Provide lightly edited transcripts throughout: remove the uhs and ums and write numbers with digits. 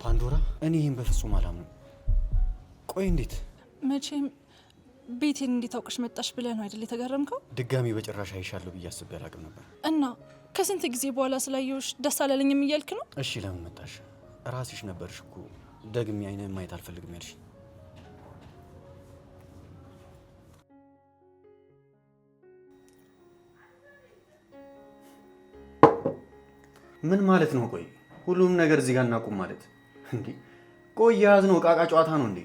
ፓንዶራ እኔ ይሄን በፍጹም አላምንም። ቆይ እንዴት መቼም ቤቴን እንዴት አውቀሽ መጣሽ ብለህ ነው አይደል የተገረምከው? ድጋሚ በጭራሽ አይሻለሁ ብዬ አስቤ አላቅም ነበር። እና ከስንት ጊዜ በኋላ ስላየሁሽ ደስ አላለኝም እያልክ ነው? እሺ ለምን መጣሽ? ራስሽ ነበርሽ እኮ ደግሜ አይነን ማየት አልፈልግም ያልሽ። ምን ማለት ነው? ቆይ ሁሉንም ነገር እዚህ ጋር እናቁም ማለት እንዴ? ቆይ ያዝነው ዕቃ ጨዋታ ነው እንዴ?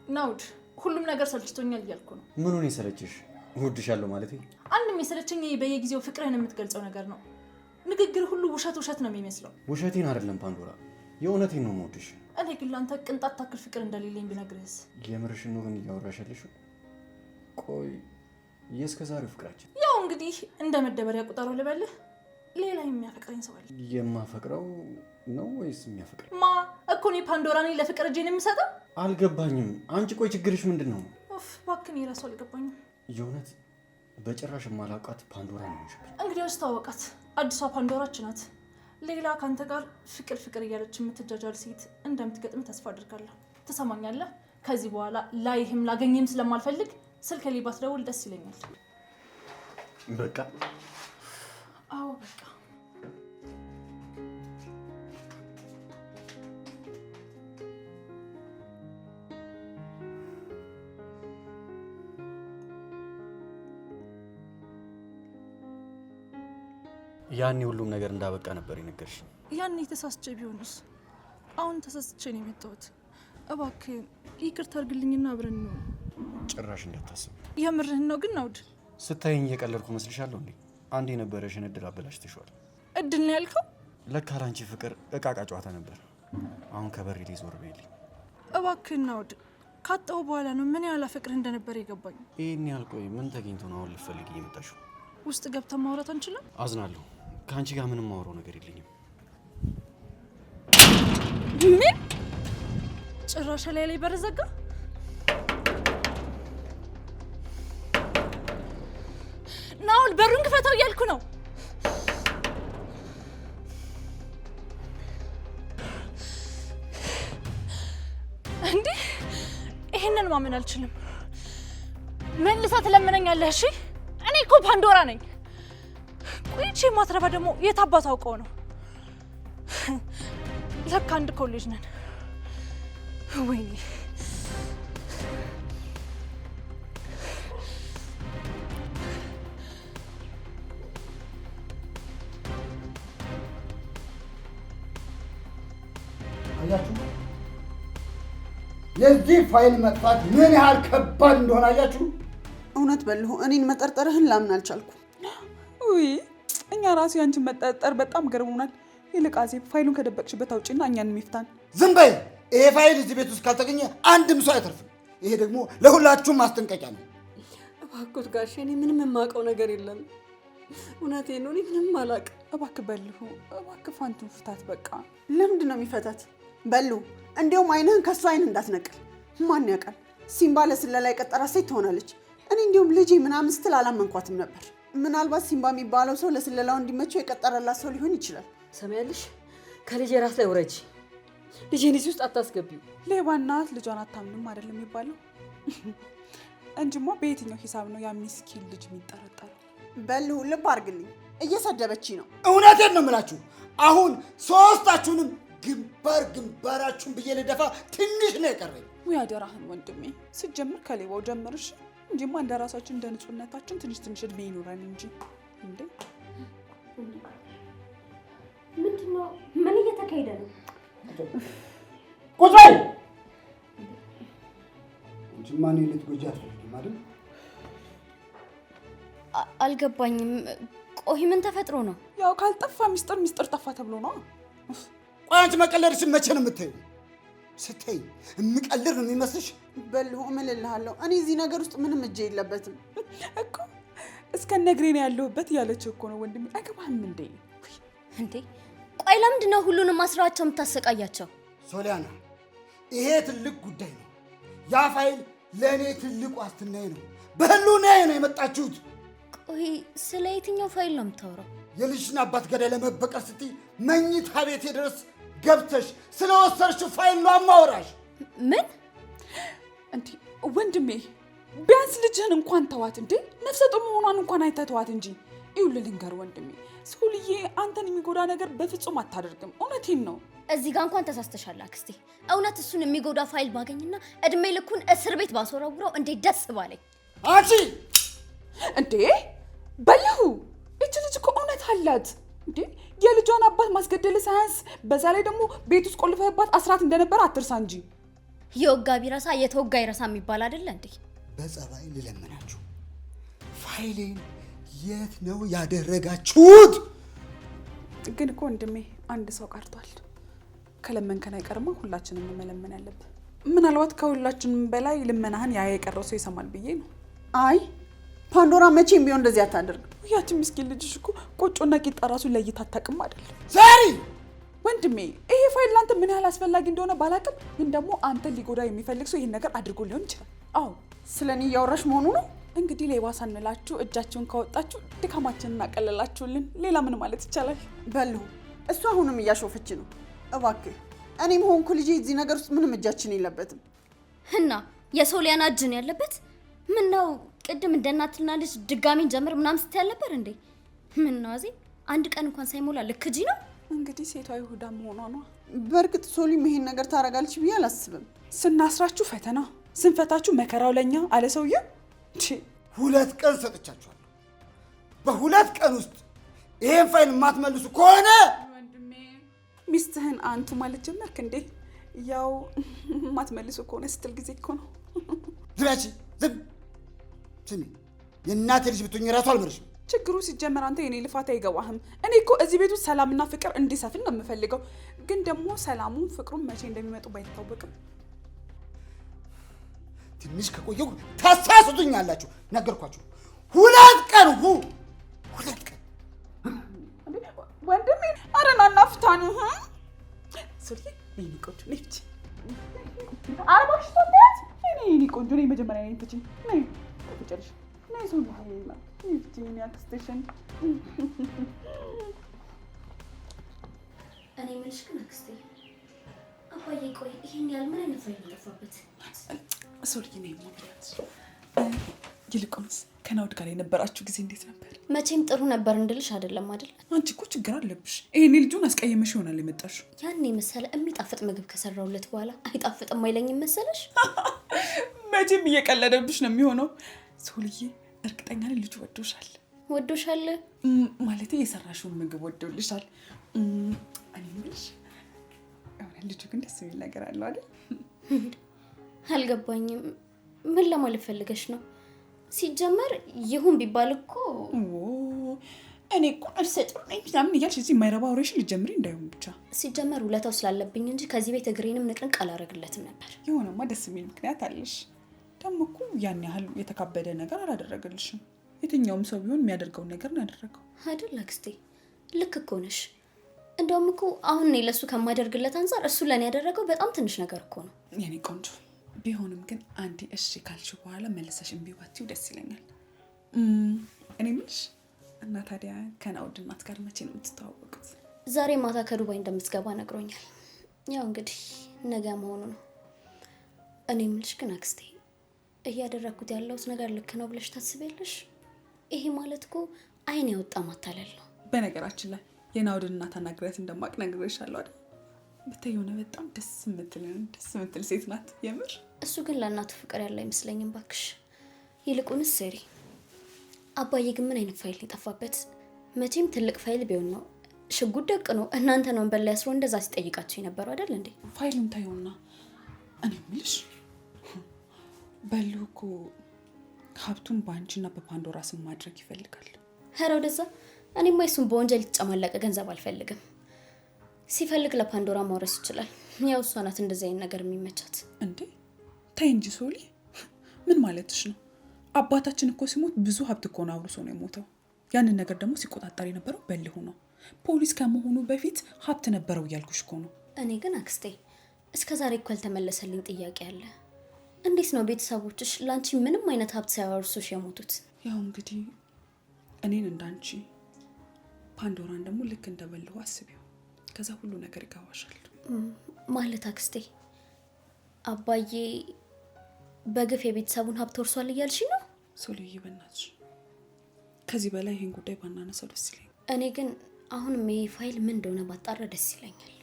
ናውድ ሁሉም ነገር ሰልችቶኛል እያልኩ ነው። ምኑን የሰለችሽ? እወድሻለሁ ማለት አንድም የሰለቸኝ በየጊዜው ፍቅርህን የምትገልጸው ነገር ነው። ንግግር ሁሉ ውሸት ነው የሚመስለው። ውሸቴን አይደለም ፓንዶራ፣ የእውነቴን ነው የምወድሽ። እኔ ግን ለአንተ ቅንጣት ታክል ፍቅር እንደሌለኝ ብነግርህስ? የምርሽን ነው ግን እያወራሽ ያለሽው? ቆይ የእስከ ዛሬው ፍቅራችን ያው እንግዲህ እንደ መደበሪያ ቁጠሮ ልበልህ። ሌላ የሚያፈቅረኝ ሰው አለ? የማፈቅረው ነው ወይስ የሚያፈቅረኝ? ማ እኮ እኔ ፓንዶራ ነኝ ለፍቅር እጄን የምሰጠው? አልገባኝም። አንቺ ቆይ ችግርሽ ምንድን ነው? እባክህ እኔ እራሱ አልገባኝም። የእውነት በጭራሽ የማላውቃት ፓንዶራ ነው። እንግዲህ አስተዋወቃት። አዲሷ ፓንዶራችን ናት። ሌላ ካንተ ጋር ፍቅር እያለች የምትጃጃል ሴት እንደምትገጥም ተስፋ አድርጋለሁ። ትሰማኛለህ? ከዚህ በኋላ ላይህም ላገኝም ስለማልፈልግ ስልክ ላይ ባትደውል ደስ ይለኛል። በቃ አዎ በቃ። ያኔ ሁሉም ነገር እንዳበቃ ነበር የነገርሽኝ። ያኔ ተሳስቼ ቢሆንስ? አሁን ተሳስቼ ነው የመጣሁት። እባክህ ይቅርታ አድርግልኝና አብረን ነው። ጭራሽ እንዳታስብ። የምርህን ነው ግን ናውድ? ስታይኝ እየቀለድኩ መስልሻለሁ እንዴ? አንድ የነበረሽን እድል አበላሽተሽዋል። እድል ነው ያልከው? ለካ ላንቺ ፍቅር እቃቃ ጨዋታ ነበር። አሁን ከበሬ ላይ ዞር በይልኝ እባክህ ናውድ። ካጣሁ በኋላ ነው ምን ያህል ፍቅር እንደነበረ የገባኝ። ይሄን ያህል ቆይ ምን ተገኝቶ ነው አሁን ልትፈልጊ የመጣሽው? ውስጥ ገብተን ማውራት አንችልም? አዝናለሁ። ከአንቺ ጋር ምንም ማውራው ነገር የለኝም። ምን ጭራሽ ላይ በር ዘጋ? ናውል በሩን ክፈተው እያልኩ ነው። እንዴ ይሄንን ማመን አልችልም። መልሳ ትለምነኛለህ? እሺ እኔ እኮ ፓንዶራ ነኝ። ቆይቼ ማትረባ ደግሞ የት አባት አውቀው ነው? ለካ አንድ ኮሌጅ ነን። ወይኔ አያችሁ፣ የዚህ ፋይል መጥፋት ምን ያህል ከባድ እንደሆነ አያችሁ። እውነት በልሁ እኔን መጠርጠርህን ላምን አልቻልኩ። ውይ እኛ ራሱ ያንቺን መጠርጠር በጣም ገርሞናል። ይልቅ አዜብ ፋይሉን ከደበቅሽበት አውጪና እኛን የሚፍታን። ዝም በይ። ይሄ ፋይል እዚህ ቤት ውስጥ ካልተገኘ አንድም ሰው አይተርፍም። ይሄ ደግሞ ለሁላችሁም ማስጠንቀቂያ ነው። እባክዎት ጋሼ፣ እኔ ምንም የማውቀው ነገር የለም። እውነቴን ነው፣ እኔ ምንም አላውቅም። እባክህ በልሁ፣ እባክህ ፋንቱን ፍታት በቃ። ለምንድን ነው የሚፈታት? በልሁ እንዲያውም አይንህን ከሱ አይን እንዳትነቅል። ማን ያውቃል ሲምባ ለስለላ የቀጠራት ሴት ትሆናለች። እኔ እንዲያውም ልጄ ምናምን ስትል አላመንኳትም ነበር። ምናልባት ሲምባ የሚባለው ሰው ለስለላው እንዲመቸው የቀጠረላት ሰው ሊሆን ይችላል። ሰማያለሽ? ከልጄ ራስ ላይ ውረጂ። ልጄን እዚህ ውስጥ አታስገቢው። ሌባ እናት ልጇን አታምንም አይደለም የሚባለው? እንጂማ በየትኛው ሂሳብ ነው ያ ምስኪን ልጅ የሚጠረጠረው? በልሁ ልብ አድርግልኝ፣ እየሰደበች ነው። እውነቴን ነው የምላችሁ። አሁን ሶስታችሁንም ግንባራችሁን ብዬ ልደፋ ትንሽ ነው የቀረኝ። ውይ አደራህን ወንድሜ፣ ስትጀምር ከሌባው ጀምርሽ እንጂማ እንደ ራሳችን እንደ ንጹህነታችን ትንሽ እድሜ ይኖረን እንጂ። እንዴ ምንድነው? ምን እየተካሄደ ነው? ቁጭ በይ። እንጂማ እኔ ልትጎጂ አትፈልጊም አይደል? አልገባኝም። ቆይ ምን ተፈጥሮ ነው? ያው ካልጠፋ ሚስጥር ጠፋ ተብሎ ነው። ቆይ አንቺ መቀለድሽን መቼ ነው የምትይው? ስትይ የምቀልድ ነው የሚመስልሽ? በልሁ እምልልሃለሁ፣ እኔ እዚህ ነገር ውስጥ ምንም እጄ የለበትም እኮ። እስከ ነግሬ ነው ያለሁበት ያለችው እኮ ነው ወንድሜ። አይገባህም እንዴ? እንዴ ቆይ ለምንድን ነው ሁሉንም አስራቸው የምታሰቃያቸው? ሶሊያና፣ ይሄ ትልቅ ጉዳይ ነው። ያ ፋይል ለእኔ ትልቅ ዋስትናዬ ነው። በህሉናዬ ነው የመጣችሁት። ቆይ ስለ የትኛው ፋይል ነው የምታወራው? የልጅሽን አባት ገዳይ ለመበቀል ስትይ መኝታ ቤቴ ድረስ ገብተሽ ስለወሰድሽው ፋይል ነው የማወራሽ። ምን እንዴ ወንድሜ ቢያንስ ልጅህን እንኳን ተዋት እንዴ! ነፍሰ ጡር መሆኗን እንኳን አይተህ ተዋት እንጂ። ይኸውልህ ልንገር ወንድሜ፣ ሶልዬ አንተን የሚጎዳ ነገር በፍጹም አታደርግም። እውነቴን ነው። እዚህ ጋር እንኳን ተሳስተሻል አክስቴ። እውነት እሱን የሚጎዳ ፋይል ባገኝና እድሜ ልኩን እስር ቤት ባስወረውረው እንዴት ደስ ባለኝ። አንቺ እንዴ በልሁ እቺ ልጅ እኮ እውነት አላት እንዴ! የልጇን አባት ማስገደል ሳያንስ በዛ ላይ ደግሞ ቤት ውስጥ ቆልፈህባት አስራት እንደነበር አትርሳ እንጂ። የወጋ ቢረሳ የተወጋ ይረሳ የሚባል አይደለ እንዴ? በጸባይ ልለምናችሁ፣ ፋይሌን የት ነው ያደረጋችሁት? ግን እኮ ወንድሜ አንድ ሰው ቀርቷል። ከለመንከን አይቀርማ ሁላችንም መለመን ያለብን። ምናልባት ከሁላችንም በላይ ልመናህን ያ የቀረው ሰው ይሰማል ብዬ ነው። አይ ፓንዶራ መቼም ቢሆን እንደዚህ አታደርግ። ያቺ ምስኪን ልጅሽ እኮ ቆጮና ቂጣ ራሱ ለይታ አታውቅም አይደል? ዛሬ ወንድሜ ይሄ ፋይል ላንተ ምን ያህል አስፈላጊ እንደሆነ ባላውቅም፣ ግን ደግሞ አንተን ሊጎዳ የሚፈልግ ሰው ይሄን ነገር አድርጎ ሊሆን ይችላል። አዎ ስለኔ እያወራሽ መሆኑ ነው። እንግዲህ ሌባ ሳንላችሁ እጃችሁን ካወጣችሁ ድካማችንን እናቀለላችሁልን። ሌላ ምን ማለት ይቻላል? በልሁ እሱ አሁንም እያሾፈች ነው። እባክህ እኔም ሆንኩ ልጄ እዚህ ነገር ውስጥ ምንም እጃችን የለበትም። እና የሶሊያና እጅ ነው ያለበት። ምን ነው ቅድም እንደ እናትና ልጅ ድጋሚን ጀምር ምናምን ስትይ ነበር እንዴ? ምን ነው እዚህ አንድ ቀን እንኳን ሳይሞላ ልክጂ ነው። እንግዲህ ሴቷ ይሁዳ መሆኗ ነው። በእርግጥ ሶሊም ይሄን ነገር ታረጋለች ብዬ አላስብም። ስናስራችሁ ፈተና፣ ስንፈታችሁ መከራው ለኛ አለ ሰውዬው። 2 ቀን ሰጥቻችኋለሁ። በ2 ቀን ውስጥ ይሄን ፋይል የማትመልሱ ከሆነ ወንድሜ ሚስትህን አንቱ ማለት ጀመርክ እንዴ? ያው የማትመልሱ ከሆነ ስትል ጊዜ እኮ ነው። ዝም ስሚ፣ የእናቴ ልጅ ብትሆኝ ራሱ አልመርሽም። ችግሩ ሲጀመር አንተ የኔ ልፋት አይገባህም። እኔ እኮ እዚህ ቤት ውስጥ ሰላምና ፍቅር እንዲሰፍን ነው የምፈልገው። ግን ደግሞ ሰላሙን ፍቅሩን መቼ እንደሚመጡ ባይታወቅም ትንሽ ከቆየሁ ታሳስቱኛላችሁ። ነገርኳችሁ። 2 ቀን 2 ቀን ወንድሜ አረናና ፍታን ሶሊ ነኝ ቆንጆ ነኝ እንጂ አርባሽ ተንደት እኔ ቆንጆ ነኝ። መጀመሪያ ነኝ እንጂ ነኝ ተጨርሽ ነኝ ሶሊ ነኝ እንጂ ነኝ አክስቴሽን። እኔ ምንሽ ግን አክስቴ አባዬ ቆይ ይሄን ያህል ምን አይነት ፋይል ተጠፋበት? ሶሊ ነኝ ማለት ይልቁንስ ከናውድ ጋር የነበራችሁ ጊዜ እንዴት ነበር? መቼም ጥሩ ነበር እንድልሽ አይደለም አይደል? አንቺ እኮ ችግር አለብሽ። ይሄኔ ልጁን አስቀየመሽ ይሆናል የመጣሽው። ያኔ መሰለ የሚጣፍጥ ምግብ ከሰራውለት በኋላ አይጣፍጥም አይለኝም መሰለሽ? መቼም እየቀለደብሽ ነው የሚሆነው። ሶልዬ እርግጠኛ ነኝ ልጁ ወዶሻል። ወዶሻል ማለት የሰራሽውን ምግብ ወዶልሻል። እኔ የምልሽ ልጁ ግን ደስ የሚል ነገር አለው አይደል? አልገባኝም። ምን ለማለት ፈልገሽ ነው? ሲጀመር ይሁን ቢባል እኮ እኔ እኮ አልሰጥም ነኝ ምናምን እያልሽ እዚህ የማይረባ ወሬሽን ልጀምሪ እንዳይሆን ብቻ። ሲጀመር ውለታው ስላለብኝ እንጂ ከዚህ ቤት እግሬንም ንቅንቅ አላረግለትም ነበር። የሆነማ ደስ የሚል ምክንያት አለሽ። ደግሞ እኮ ያን ያህል የተካበደ ነገር አላደረገልሽም። የትኛውም ሰው ቢሆን የሚያደርገውን ነገር ነው ያደረገው አይደል አክስቴ? ልክ እኮ ነሽ። እንደውም እኮ አሁን እኔ ለሱ ከማደርግለት አንፃር እሱ ለኔ ያደረገው በጣም ትንሽ ነገር እኮ ነው። የኔ ቆንጆ ቢሆንም ግን አንዴ እሺ ካልሽ በኋላ መልሰሽ እምቢ ባትይው ደስ ይለኛል። እኔ የምልሽ እና ታዲያ ከናውድ እናት ጋር መቼ ነው የምትተዋወቁት? ዛሬ ማታ ከዱባይ እንደምትገባ ነግሮኛል። ያው እንግዲህ ነገ መሆኑ ነው። እኔ የምልሽ ግን አክስቴ እያደረኩት ያለውት ነገር ልክ ነው ብለሽ ታስቢያለሽ? ይሄ ማለት እኮ አይን ያወጣ ማታለል ነው። በነገራችን ላይ የናውድ እናት አናግሪያት እንደማቅ ነግሬሻለሁ አይደል? ብታይ የሆነ በጣም ደስ የምትል ሴት ናት የምር። እሱ ግን ለእናቱ ፍቅር ያለው አይመስለኝም ባክሽ። ይልቁንስ ሰሪ አባዬ ግን ምን አይነት ፋይል የጠፋበት? መቼም ትልቅ ፋይል ቢሆን ነው ሽጉጥ ደቅ ነው እናንተ ነው በላይ ያስሮ እንደዛ ሲጠይቃችሁ የነበረው አይደል እንዴ? ፋይሉን ታዩና እኔ የምልሽ በሉ እኮ ሀብቱን በአንቺና በፓንዶራ ስም ማድረግ ይፈልጋል። ኧረ ወደዛ። እኔማ እሱን በወንጀል የተጨማለቀ ገንዘብ አልፈልግም። ሲፈልግ ለፓንዶራ ማውረስ ይችላል። ያው እሷ ናት እንደዚህ አይነት ነገር የሚመቻት። እንዴ ተይ እንጂ ሶሊ፣ ምን ማለትሽ ነው? አባታችን እኮ ሲሞት ብዙ ሀብት እኮ ነው አውርሶ ነው የሞተው። ያንን ነገር ደግሞ ሲቆጣጠር የነበረው በልሁ ነው። ፖሊስ ከመሆኑ በፊት ሀብት ነበረው እያልኩሽ እኮ ነው። እኔ ግን አክስቴ እስከዛሬ እኮ ያልተመለሰልኝ ጥያቄ አለ። እንዴት ነው ቤተሰቦችሽ ላንቺ ምንም አይነት ሀብት ሳያወርሱሽ የሞቱት? ያው እንግዲህ እኔን እንዳንቺ ፓንዶራን ደግሞ ልክ እንደበልሁ አስቢው። ከዛ ሁሉ ነገር ይገባሻል። ማለት አክስቴ አባዬ በግፍ የቤተሰቡን ሀብት ወርሷል እያልሽ ነው? ሶልዬ በእናትሽ ከዚህ በላይ ይሄን ጉዳይ ባናነሳው ደስ ይለኛል። እኔ ግን አሁንም ይሄ ፋይል ምን እንደሆነ ባጣራ ደስ ይለኛል።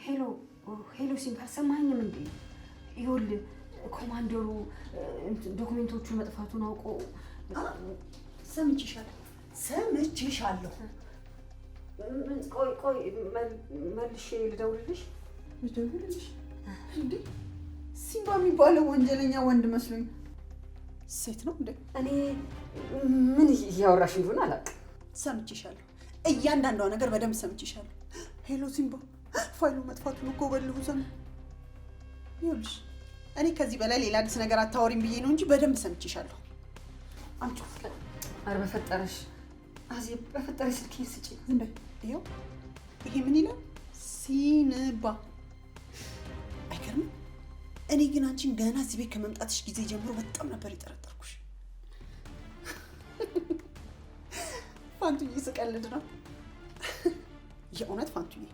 ሄሎ ሄሎ፣ ሲምፓል ሰማኸኝም እንዴ? ይኸውልህ ኮማንደሩ ዶክሜንቶቹ መጥፋቱን አውቆ ሰምቼሻለሁ። ቆይ መልሼ ልደውልልሽ። እንዴ ሲምባ የሚባለው ወንጀለኛ ወንድ መስሎኝ ሴት ነው እንዴ? እኔ ምን እያወራሽ እንደሆነ አላውቅም። ሰምቼሻለሁ። እያንዳንዷ ነገር በደንብ ሰምቼሻለሁ። ሄሎ ሲምባ፣ ፋይሉ መጥፋቱን እኮ በልሁ ሰማ። ይኸውልሽ እኔ ከዚህ በላይ ሌላ አዲስ ነገር አታወሪም ብዬ ነው እንጂ በደንብ ሰምቼሻለሁ። አንቺ ኧረ በፈጠረሽ አዜብ፣ በፈጠረሽ ስልኬን ስጪኝ። እንዴ ይኸው ይሄ ምን ይላል? ሲንባ። አይገርምም? እኔ ግን አንቺን ገና እዚህ ቤት ከመምጣትሽ ጊዜ ጀምሮ በጣም ነበር የጠረጠርኩሽ። ፋንቱዬ ስቀልድ ነው። የእውነት ፋንቱዬ፣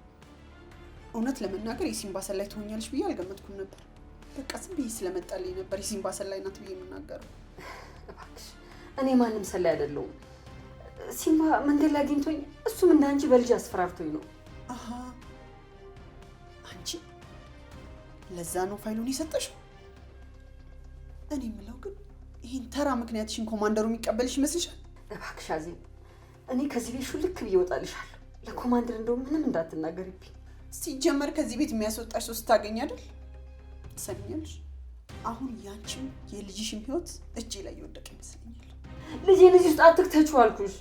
እውነት ለመናገር የሲምባ ሰላይ ትሆኛለሽ ብዬ አልገመትኩም ነበር። በቃ ዝም ብዬ ስለመጣልኝ ነበር የሲምባ ሰላይ ናት ብዬ የምናገረው። እባክሽ እኔ ማንም ሰላይ አይደለሁም። ሲምባ መንገድ ላይ አግኝቶኝ እሱም እንደ አንቺ በልጅ አስፈራርቶኝ ነው። አሃ አንቺ ለዛ ነው ፋይሉን የሰጠሽው? እኔ የምለው ግን ይህን ተራ ምክንያትሽን ኮማንደሩ የሚቀበልሽ ይመስልሻል? እባክሽ አዜብ፣ እኔ ከዚህ ቤት ሹልክ ብዬ እወጣልሻለሁ። ለኮማንደር እንደውም ምንም እንዳትናገሪብኝ። ሲጀመር ከዚህ ቤት የሚያስወጣሽ ሰው ስታገኝ አይደል? ትሰሚኛለሽ? አሁን ያንቺም የልጅሽም ህይወት እጄ ላይ የወደቀ ይመስለኛል። ልጄን እዚህ ውስጥ አትክተችው አልኩሽ።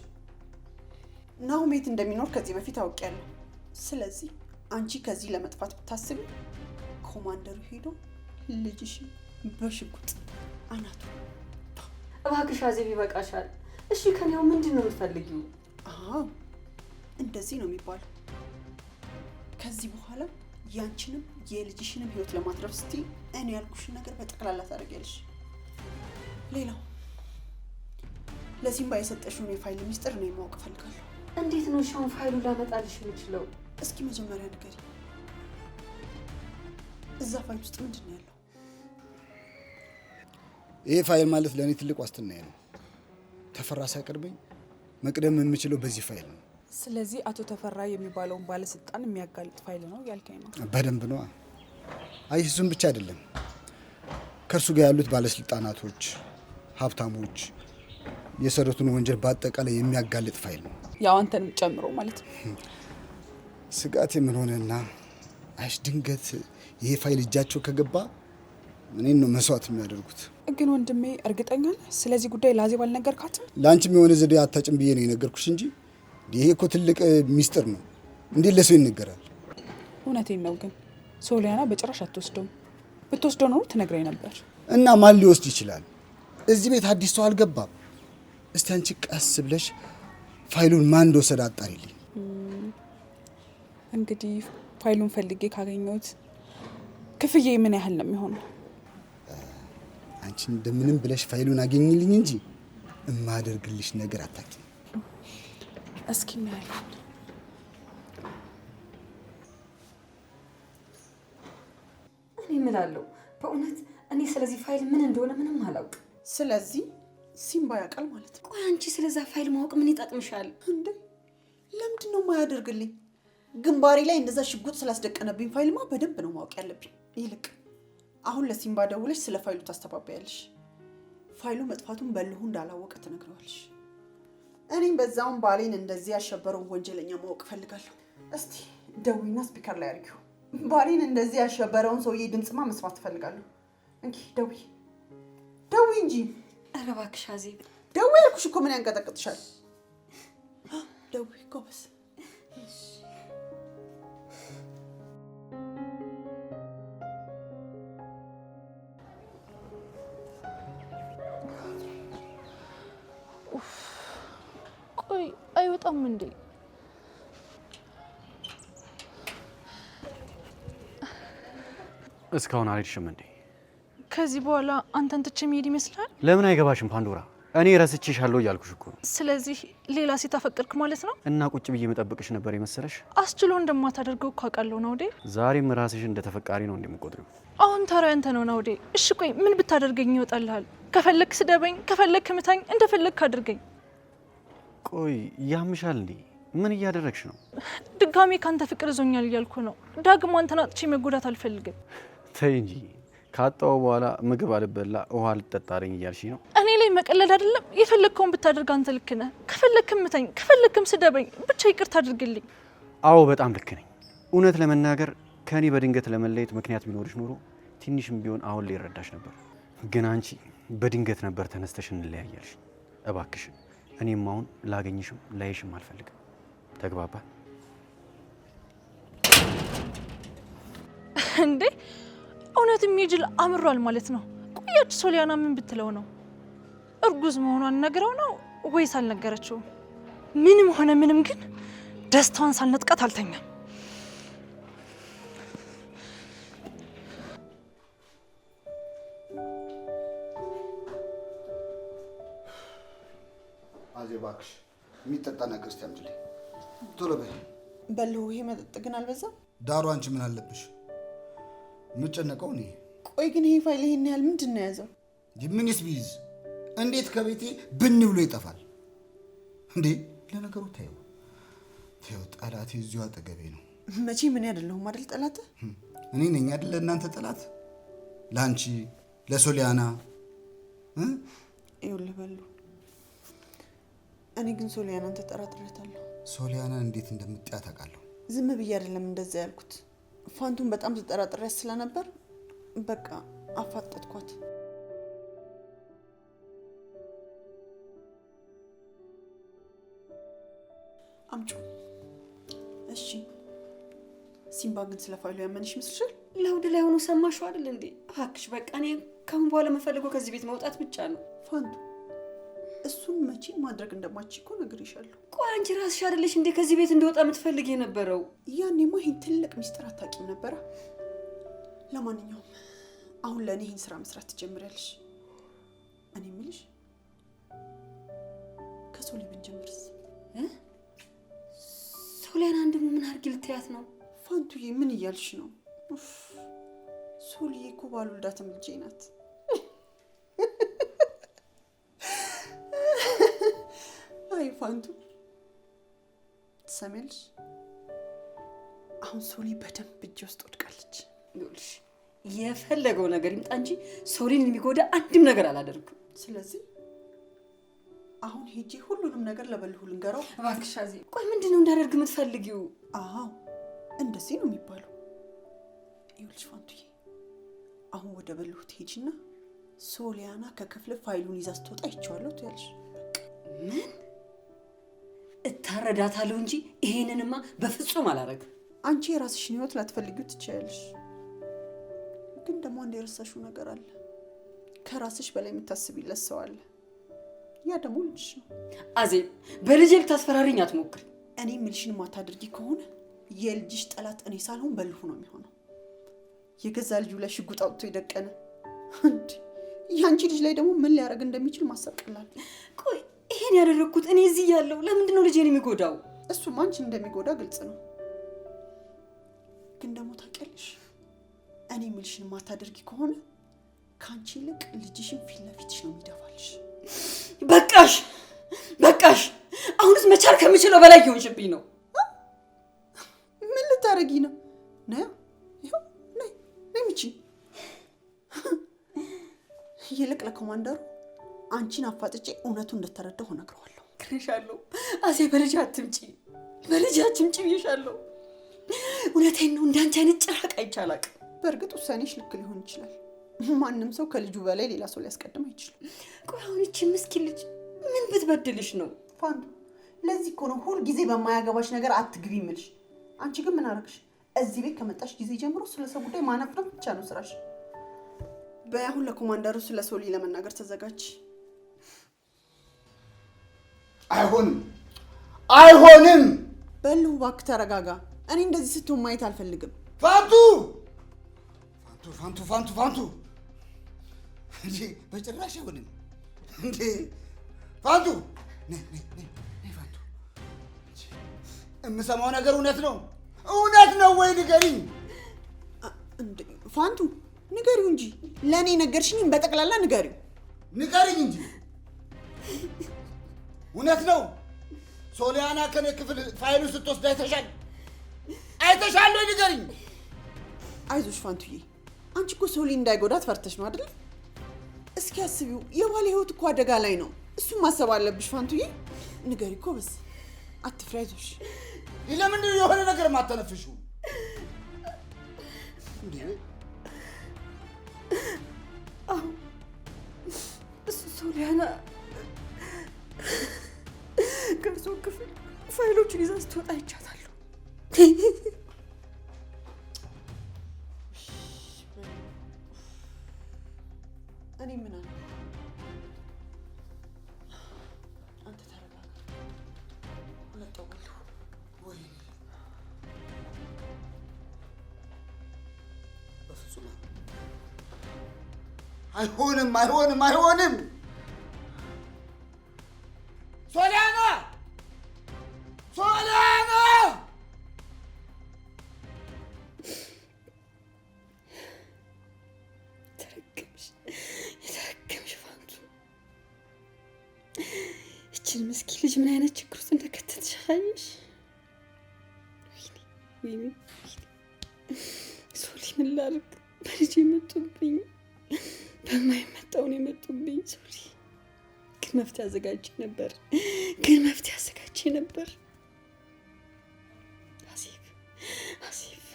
ናሆም የት እንደሚኖር ከዚህ በፊት አውቄያለሁ። ስለዚህ አንቺ ከዚህ ለመጥፋት ብታስቢ ኮማንደሩ ሄዶ ልጅሽን በሽጉጥ አናቱ። እባክሽ አዜብ ይበቃሻል። እሺ ከኔው ምንድን ነው የምትፈልጊው? እንደዚህ ነው የሚባለው። ከዚህ በኋላ ያንቺንም የልጅሽንም ህይወት ለማትረፍ እስቲ እኔ ያልኩሽን ነገር በጠቅላላ ታደርጊያለሽ። ሌላው ለሲምባ የሰጠሽውን የፋይል ሚስጥር ነው ማወቅ እፈልጋለሁ። እንዴት ነው ሻውን ፋይሉ ላመጣልሽ የምችለው? እስኪ መጀመሪያ ንገሪ፣ እዛ ፋይል ውስጥ ምንድን ነው ያለው? ይሄ ፋይል ማለት ለእኔ ትልቅ ዋስትናዬ ነው። ተፈራ ሳይቀርበኝ መቅደም የምችለው በዚህ ፋይል ነው። ስለዚህ አቶ ተፈራ የሚባለውን ባለስልጣን የሚያጋልጥ ፋይል ነው ያልከኝ ነው? በደንብ ነው። አይ እሱም ብቻ አይደለም፣ ከእርሱ ጋር ያሉት ባለስልጣናቶች፣ ሀብታሞች የሰሩትን ወንጀል በአጠቃላይ የሚያጋልጥ ፋይል ነው። ያው አንተንም ጨምሮ ማለት ነው። ስጋቴ ምን ሆነና አይሽ ድንገት ይሄ ፋይል እጃቸው ከገባ እኔን ነው መስዋዕት የሚያደርጉት። ግን ወንድሜ እርግጠኛ ነህ ስለዚህ ጉዳይ ለአዜብ አልነገርካትም? ለአንቺም የሆነ ዘዴ አታጭም ብዬ ነው የነገርኩሽ እንጂ ይሄ እኮ ትልቅ ሚስጥር ነው። እንዴት ለሰው ይነገራል? እውነቴን ነው። ግን ሶሊያና በጭራሽ አትወስደውም። ብትወስደው ኖሮ ትነግረኝ ነበር። እና ማን ሊወስድ ይችላል? እዚህ ቤት አዲስ ሰው አልገባም። እስቲ አንቺ ቀስ ብለሽ ፋይሉን ማን እንደወሰደ አጣሪልኝ። እንግዲህ ፋይሉን ፈልጌ ካገኘሁት ክፍዬ ምን ያህል ነው የሚሆነው? አንቺ እንደምንም ብለሽ ፋይሉን አገኝልኝ እንጂ እማደርግልሽ ነገር አታውቂም። እስኪ እናያለን። እኔ እምላለሁ በእውነት እኔ ስለዚህ ፋይል ምን እንደሆነ ምንም አላውቅም። ስለዚህ ሲምባ ያውቃል ማለት ነው። ቆይ አንቺ ስለዛ ፋይል ማወቅ ምን ይጠቅምሻል እንዴ? ለምንድን ነው የማያደርግልኝ? ግንባሬ ላይ እንደዛ ሽጉጥ ስላስደቀነብኝ ፋይልማ በደንብ ነው ማወቅ ያለብኝ። ይልቅ አሁን ለሲምባ ደውለሽ ስለ ፋይሉ ታስተባባያለሽ። ፋይሉ መጥፋቱን በልሁ እንዳላወቀ ትነግረዋለሽ። እኔም በዛውን ባሌን እንደዚህ ያሸበረውን ወንጀለኛ ማወቅ ፈልጋለሁ። እስቲ ደዊና ስፒከር ላይ አድርጊው። ባሌን እንደዚህ ያሸበረውን ሰውዬ ድምጽማ መስማት ፈልጋለሁ። እንኪ ደዊ እንጂ። ኧረ እባክሽ አዜብ፣ ደዊ ያልኩሽ እኮ ምን ያንቀጠቅጥሻል? ደዊ ጎበዝ። ቆይ አይወጣም እንዴ? እስካሁን አልሄድሽም እንዴ? ከዚህ በኋላ አንተን ትቼ መሄድ ይመስላል? ለምን አይገባሽም ፓንዶራ? እኔ ረስቼሻለሁ እያልኩሽ እኮ ነው። ስለዚህ ሌላ ሴት አፈቅርክ ማለት ነው? እና ቁጭ ብዬ መጠበቅሽ ነበር የመሰለሽ? አስችሎ እንደማታደርገው እኮ አውቃለሁ ናውዴ። ዛሬም ራስሽ እንደ ተፈቃሪ ነው እንደምቆጥሪው። አሁን ተራ ያንተ ነው ናውዴ። እሺ ቆይ ምን ብታደርገኝ ይወጣልሃል? ከፈለክ ስደበኝ፣ ከፈለክ ምታኝ፣ እንደፈለክ አድርገኝ። ቆይ ያምሻል እንዴ? ምን እያደረግሽ ነው? ድጋሜ ካንተ ፍቅር ይዞኛል እያልኩ ነው። ዳግም አንተን አጥቼ መጎዳት አልፈልግም። ተይ እንጂ ካጣው በኋላ ምግብ አልበላ ውሃ ልጠጣረኝ እያልሽ ነው? እኔ ላይ መቀለድ አይደለም። የፈለግከውን ብታደርግ አንተ ልክ ነህ። ከፈለክም ምታኝ፣ ከፈለክም ስደበኝ፣ ብቻ ይቅርታ አድርግልኝ። አዎ በጣም ልክ ነኝ። እውነት ለመናገር ከኔ በድንገት ለመለየት ምክንያት ቢኖርሽ ኖሮ ትንሽም ቢሆን አሁን ላይ ይረዳሽ ነበር። ግን አንቺ በድንገት ነበር ተነስተሽ እንለያያልሽ። እባክሽ እኔም አሁን ላገኝሽም ላይሽም አልፈልግም። ተግባባ እንዴ? እውነትም የጅል አምሯል ማለት ነው። ቆያች ሶሊያና ምን ብትለው ነው? እርጉዝ መሆኗን ነግረው ነው ወይስ አልነገረችውም? ምንም ሆነ ምንም ግን ደስታዋን ሳልነጥቃት አልተኛም። አዜ እባክሽ የሚጠጣ ነገር እስቲ አምጪልኝ ቶሎ በይ። በልሁ ይሄ መጠጥ ግን አልበዛም? ዳሩ አንቺ ምን አለብሽ? የምጨነቀው እኔ። ቆይ ግን ይሄ ፋይል ይሄን ያህል ምንድን ነው የያዘው? ምንስ ቢይዝ እንዴት ከቤቴ ብን ብሎ ይጠፋል እንዴ? ለነገሩ ተይው ጠላቴ እዚሁ አጠገቤ ነው። መቼ ምን አይደለሁም አይደል ጠላት? እኔ ነኝ አይደል እናንተ ጠላት? ላንቺ ለሶሊያና ይኸውልህ በሉ፣ እኔ ግን ሶሊያናን ተጠራጥሬያታለሁ። ሶሊያናን እንዴት እንደምትያት አውቃለሁ። ዝም ብዬ አይደለም እንደዛ ያልኩት። ፋንቱን በጣም ተጠራጥሬያት ስለነበር በቃ አፋጠጥኳት። አምጩ። እሺ ሲምባ ግን ስለ ፋይሉ ያመንሽ ይመስልሻል? ለውድ ላይ ሆኖ ሰማሽው አይደል እንዴ? እባክሽ በቃ እኔ ካሁን በኋላ መፈልገው ከዚህ ቤት መውጣት ብቻ ነው። ፋንቱ እሱን መቼ ማድረግ እንደማትችይ እኮ ነግሬሻለሁ። ቆይ አንቺ ራስሽ አይደለሽ እንዴ ከዚህ ቤት እንደወጣ የምትፈልጊ የነበረው? ያኔማ ይሄን ትልቅ ሚስጥር አታውቂም ነበረ። ለማንኛውም አሁን ለእኔ ይህን ስራ መስራት ትጀምሪያለሽ። እኔ የምልሽ ከሶሊ ብንጀምርስ? ሶሊያናን ደግሞ ምን አድርጊ ልትያት ነው? ፋንቱዬ ምን እያልሽ ነው? ሶሊዬ እኮ ባልወልዳትም ልጄ ናት። አይ ፋንቱ ትሰሚያለሽ? አሁን ሶሊ በደንብ እጄ ውስጥ ወድቃለች። ይኸውልሽ የፈለገው ነገር ይምጣ እንጂ ሶሊን የሚጎዳ አንድም ነገር አላደርግም። ስለዚህ አሁን ሄጄ ሁሉንም ነገር ለበልሁ ልንገረው። እባክሽ አዜ ቆይ ምንድነው እንዳደርግ የምትፈልጊው? አዎ እንደዚህ ነው የሚባለው። ይኸውልሽ ፋንቱዬ አሁን ወደ በልሁ ትሄጂና ሶሊያና ከክፍል ፋይሉን ይዛ ስትወጣ ይቻለሁ ትያለሽ። ምን እታረዳታለሁ እንጂ ይሄንንማ በፍጹም አላረግም። አንቺ የራስሽን ህይወት ላትፈልጊው ትችያለሽ፣ ግን ደግሞ አንድ የረሳሽው ነገር አለ። ከራስሽ በላይ የምታስቢለት ሰው አለ። ያ ደግሞ ልጅሽ ነው። አዜብ በልጄ ልታስፈራሪኝ አትሞክሪ። እኔ የምልሽን ማታደርጊ ከሆነ የልጅሽ ጠላት እኔ ሳልሆን በልሁ ነው የሚሆነው። የገዛ ልጁ ላይ ሽጉጥ አውጥቶ የደቀነ እንዴ! ያንቺ ልጅ ላይ ደግሞ ምን ሊያደርግ እንደሚችል ማሰብ ቀላል። ቆይ ይሄን ያደረኩት እኔ እዚህ ያለው ለምንድን ነው ልጄን የሚጎዳው? እሱም አንቺን እንደሚጎዳ ግልጽ ነው። ግን ደግሞ ታውቂያለሽ እኔ የምልሽን ማታደርጊ ከሆነ ከአንቺ ይልቅ ልጅሽን ፊት ለፊትሽ ነው የሚደፋልሽ። በቃሽ በቃሽ! አሁንስ መቻል ከምችለው በላይ እየሆንሽብኝ ነው። ምን ልታረጊ ነው? ነይ ሚቺ። ይልቅ ለኮማንደሩ አንቺን አፋጥጬ እውነቱን እንድትረዳው እነግረዋለሁ። ክሬሻለሁ አዜ በልጅ አትምጪ ብዬሻለሁ። እውነቴን ነው። እንዳንቺ አይነት ጭራቅ አይቻላቅ። በእርግጥ ውሳኔሽ ልክ ሊሆን ይችላል። ማንም ሰው ከልጁ በላይ ሌላ ሰው ሊያስቀድም አይችልም። ቆይ አሁን እቺ ምስኪን ልጅ ምን ብትበድልሽ ነው? ፋንቱ ለዚህ እኮ ነው ሁል ጊዜ በማያገባሽ ነገር አትግቢ የምልሽ። አንቺ ግን ምን አደረግሽ? እዚህ ቤት ከመጣሽ ጊዜ ጀምሮ ስለ ሰው ጉዳይ ማነፍረፍ ብቻ ነው ስራሽ። በይ አሁን ለኮማንደሩ ስለ ሶሊ ለመናገር ተዘጋጅ። አይሆንም። በልሁ እባክህ ተረጋጋ። እኔ እንደዚህ ስትሆን ማየት አልፈልግም። ፋንቱ እንዴ! በጭራሽ አይሆንም እንዴ! ፋንቱ ነይ ፋንቱ፣ የምሰማው ነገር እውነት ነው? እውነት ነው ወይ ንገሪኝ። ፋንቱ ንገሪው እንጂ ለእኔ ነገርሽኝም በጠቅላላ ንገሪው። ንገሪኝ እንጂ እውነት ነው? ሶሊያና ከኔ ክፍል ፋይሉን ስትወስድ አይተሻል? አይተሻል ወይ ንገሪኝ። አይዞሽ ፋንቱዬ፣ አንቺ እኮ ሶሊ እንዳይጎዳት ፈርተሽ ነው አይደል? እስኪ አስቢው፣ የባሌ ህይወት እኮ አደጋ ላይ ነው። እሱም ማሰብ አለብሽ ፋንቱዬ። ንገሪ እኮ በስ አትፍሪ፣ አይዞሽ። ለምንድን ነው የሆነ ነገር ማተነፍሽው? ሶሊያና ከእርሶ ክፍል ፋይሎችን ይዛ ስትወጣ አይቻታለሁ። እኔ ምን አለ? አንተ ተረጋጋ። መጣሁ። ወይ በፍጹም አይሆንም። ሶሊያና የተረገምሽ ፋንቱ፣ ይችን ምስኪን ልጅ ምን አይነት ችግር ውስጥ እንደከተትሽ አየሽ? ወይኔ ሶሊ፣ ምን ላድርግ? በልጅ የመጡብኝ በማይመጣውን የመጡብኝ። ሶሊ ግን መፍትሄ አዘጋጅ ነበር።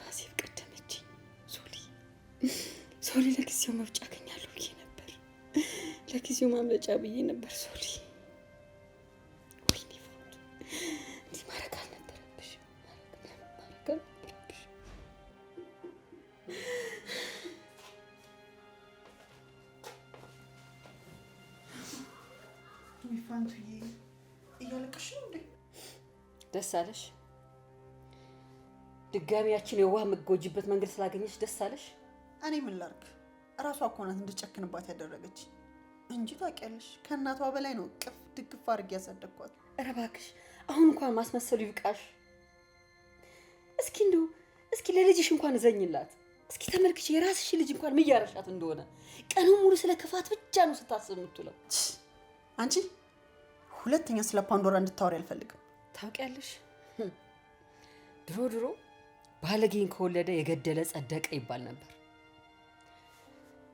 አሲፍ ቀደመችኝ። ሶሊ ለጊዜው መፍጫ አገኛለሁ ብዬ ነበር። ለጊዜው ማምለጫ ብዬ ነበር። ሶሊ ወይኔ ፋንቱ፣ እንዲህ ማድረግ አልነበረብሽ። ፋንቱዬ እያለቀሽ ነው እንዴ? ደስ አለሽ? ድጋሚ ያችን የዋህ የምትጎጂበት መንገድ ስላገኘሽ ደስ አለሽ? እኔ ምን ላድርግ? እራሷ እኮ ናት እንድጨክንባት ያደረገች እንጂ ታውቂያለሽ፣ ከእናቷ በላይ ነው ቅፍ ድግፍ አድርጌ ያሳደግኳት። ኧረ እባክሽ አሁን እንኳን ማስመሰሉ ይብቃሽ። እስኪ ለልጅሽ እንኳን እዘኝላት። እስኪ ተመልክሽ፣ የራስሽ ልጅ እንኳን ምን እያረሻት እንደሆነ። ቀኑን ሙሉ ስለ ክፋት ብቻ ነው ስታስብ የምትውለው። አንቺ ሁለተኛ ስለ ፓንዶራ እንድታወሪ አልፈልግም። ታውቂያለሽ፣ ድሮ ባለጌን ከወለደ የገደለ ጸደቀ ይባል ነበር።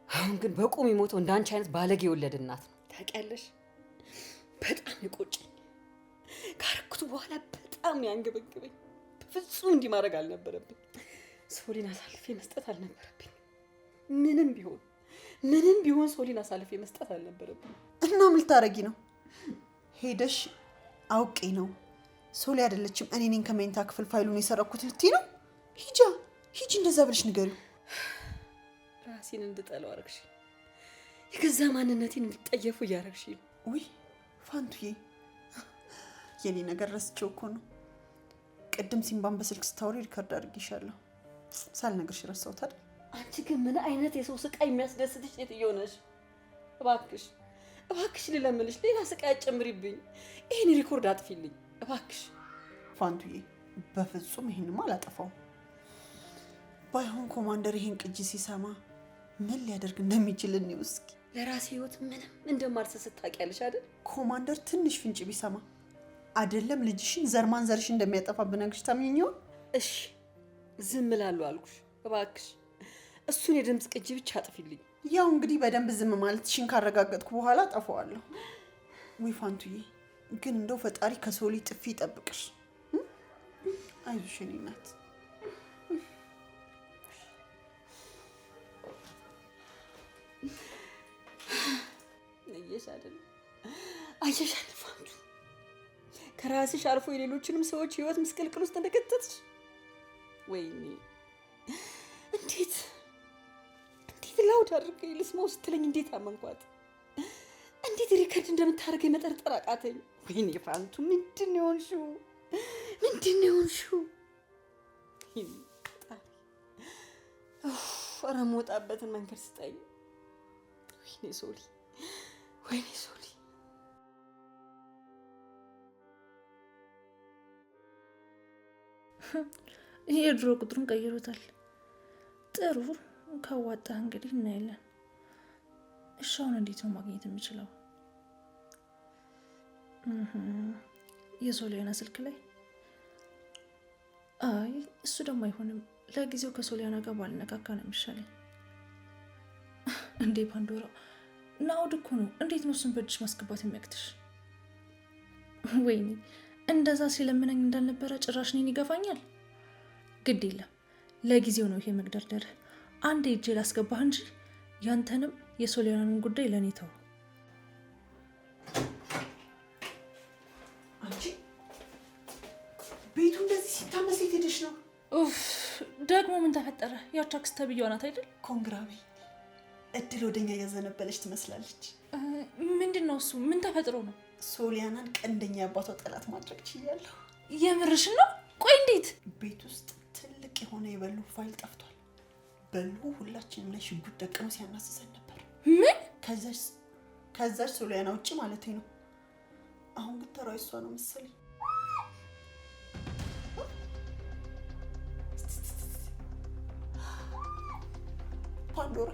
አሁን ግን በቁም የሞተው እንዳንቺ አይነት ባለጌ የወለደ እናት ነው። ታውቂያለሽ፣ በጣም የቆጨኝ ካረኩት በኋላ በጣም ያንገበግበኝ። በፍጹም እንዲህ ማድረግ አልነበረብኝ። ሶሊን አሳልፌ መስጠት አልነበረብኝ። ምንም ቢሆን ሶሊን አሳልፌ መስጠት አልነበረብኝ። እና ምን ልታረጊ ነው? ሄደሽ አውቄ ነው ሶሊ አይደለችም እኔ ነኝ ከመኝታ ክፍል ፋይሉን የሰረኩት ልትይ ነው? ሂጂ እንደዛ ብለሽ ንገሪው። ራሴን እንድጠለው አረግሽ። የገዛ ማንነቴን እንድጠየፉ እያረግሽ ነው። ውይ ፋንቱዬ፣ የኔ ነገር ረስቼው እኮ ነው። ቅድም ሲምባን በስልክ ስታወሪ ሪከርድ አድርጌሻለሁ። ሳልነግርሽ ረሳሁት አይደል? አንቺ ግን ምን አይነት የሰው ስቃይ የሚያስደስትሽ ሴትዮ ነሽ? እባክሽ ልለምንሽ፣ ሌላ ስቃይ አጨምሪብኝ። ይሄን ሪኮርድ አጥፊልኝ እባክሽ። ፋንቱዬ፣ በፍጹም ይሄንማ አላጠፋው። ባይሆን ኮማንደር ይሄን ቅጂ ሲሰማ ምን ሊያደርግ እንደሚችል እንየው እስኪ። ለራሴ ህይወት ምንም እንደማልሰስት ታውቂያለሽ አይደል? ኮማንደር ትንሽ ፍንጭ ቢሰማ አይደለም ልጅሽን ዘርማን ዘርሽ እንደሚያጠፋ ብነግርሽ ታምኚኝ ይሆን? እሺ ዝም እላለሁ አልኩሽ። እባክሽ እሱን የድምፅ ቅጂ ብቻ አጥፊልኝ። ያው እንግዲህ በደንብ ዝም ማለትሽን ካረጋገጥኩ በኋላ አጠፋዋለሁ። ወይ ፋንቱዬ፣ ግን እንደው ፈጣሪ ከሶሊ ጥፊ ይጠብቅሽ። አይዞሽ የኔ እናት። አየሽ አይደል ፋንቱ፣ ከራስሽ አልፎ የሌሎችንም ሰዎች ህይወት ምስቅልቅል ውስጥ እንደከተትሽ። ወይኔ እንዴት ላውድ አድርጌ ልስማው ስትለኝ እንዴት አመንኳት። እንዴት ሪከርድ እንደምታደርገኝ መጠርጠር አቃተኝ። ወይኔ ፋንቱ፣ ምንድን ነው የሆንሽው? ኧረ የምወጣበትን መንገድ ስጠኝ። ወይኔ ሶሊ ይሄ የድሮ ቁጥሩን ቀይሮታል። ጥሩ ካዋጣ እንግዲህ እናያለን። እሺ አሁን እንዴት ነው ማግኘት የምችለው? የሶሊያና ስልክ ላይ? አይ እሱ ደግሞ አይሆንም። ለጊዜው ከሶሊያና ጋር ባልነካካ ነው የሚሻለኝ። እንዴ ፓንዶራ ናውድ እኮ ነው። እንዴት ነው እሱን በእጅሽ ማስገባት የሚያቅትሽ? ወይኔ እንደዛ ሲለምነኝ እንዳልነበረ ጭራሽ እኔን ይገፋኛል። ግድ የለም ለጊዜው ነው ይሄ መግደርደር። አንድ እጄ ላስገባህ እንጂ ያንተንም የሶሊያናን ጉዳይ ለእኔ ተው። አንቺ ቤቱ እንደዚህ ሲታመስ የት ሄደሽ ነው? ደግሞ ምን ተፈጠረ? ያቺ አክስት ተብዬዋ ናት አይደል? ኮንግራቢ እድል ወደኛ እያዘነበለች ትመስላለች። ምንድን ነው እሱ? ምን ተፈጥሮ ነው? ሶሊያናን ቀንደኛ የአባቷ ጠላት ማድረግ ችያለሁ። የምርሽ ነው? ቆይ እንዴት? ቤት ውስጥ ትልቅ የሆነ የበሉ ፋይል ጠፍቷል። በሉ ሁላችንም ላይ ሽጉጥ ደቅኖ ሲያናስሰን ነበር። ምን? ከዛች ሶሊያና ውጭ ማለት ነው። አሁን ግን ተራው እሷ ነው መሰለኝ። ፓንዶራ